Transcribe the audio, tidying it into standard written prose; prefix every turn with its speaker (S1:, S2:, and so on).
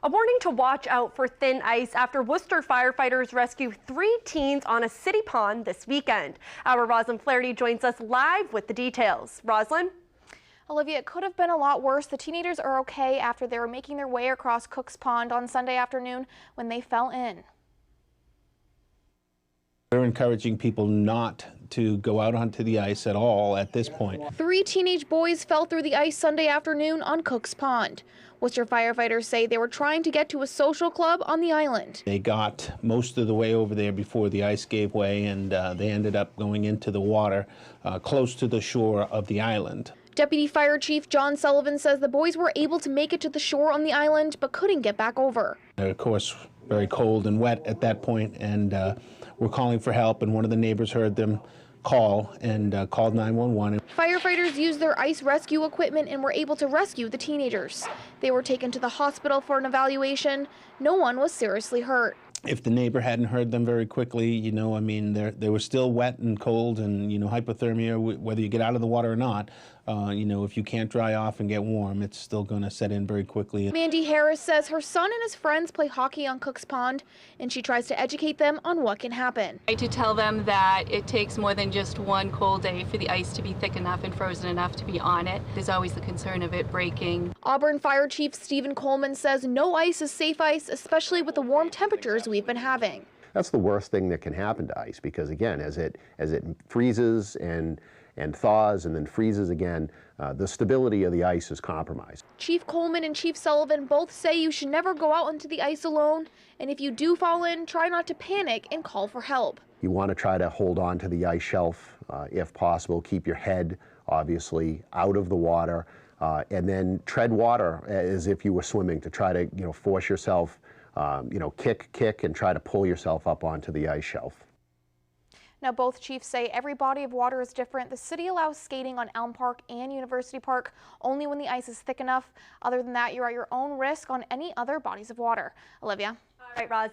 S1: A warning to watch out for thin ice after Worcester firefighters rescue 3 teens on a city pond this weekend. Our Rosalind Flaherty joins us live with the details. Rosalind?
S2: Olivia, it could have been a lot worse. The teenagers are okay after they were making their way across Cook's Pond on Sunday afternoon when they fell in.
S3: We're encouraging people not to go out onto the ice at all at this point.
S2: 3 teenage boys fell through the ice Sunday afternoon on Cook's Pond. Worcester firefighters say they were trying to get to a social club on the island.
S3: They got most of the way over there before the ice gave way, and they ended up going into the water close to the shore of the island.
S2: Deputy Fire Chief John Sullivan says the boys were able to make it to the shore on the island but couldn't get back over.
S3: Of course, very cold and wet at that point, and we're calling for help, and one of the neighbors heard them call and called 911.
S2: Firefighters used their ice rescue equipment and were able to rescue the teenagers. They were taken to the hospital for an evaluation. No one was seriously hurt.
S3: If the neighbor hadn't heard them very quickly, I mean, they were still wet and cold, and, hypothermia, whether you get out of the water or not, if you can't dry off and get warm, it's still going to set in very quickly.
S2: Mandy Harris says her son and his friends play hockey on Cook's Pond, and she tries to educate them on what can happen.
S4: I try to tell them that it takes more than just one cold day for the ice to be thick enough and frozen enough to be on it. There's always the concern of it breaking.
S2: Auburn Fire Chief Stephen Coleman says no ice is safe ice, especially with the warm temperatures we've been having.
S5: That's the worst thing that can happen to ice, because again, as it freezes and thaws and then freezes again, the stability of the ice is compromised.
S2: Chief Coleman and Chief Sullivan both say you should never go out onto the ice alone, and if you do fall in, try not to panic and call for help.
S5: You want to try to hold on to the ice shelf if possible. Keep your head obviously out of the water, and then tread water as if you were swimming to try to force yourself, kick and try to pull yourself up onto the ice shelf.
S2: Now, both chiefs say every body of water is different. The city allows skating on Elm Park and University Park only when the ice is thick enough. Other than that, you're at your own risk on any other bodies of water. Olivia?
S1: All right, Roz.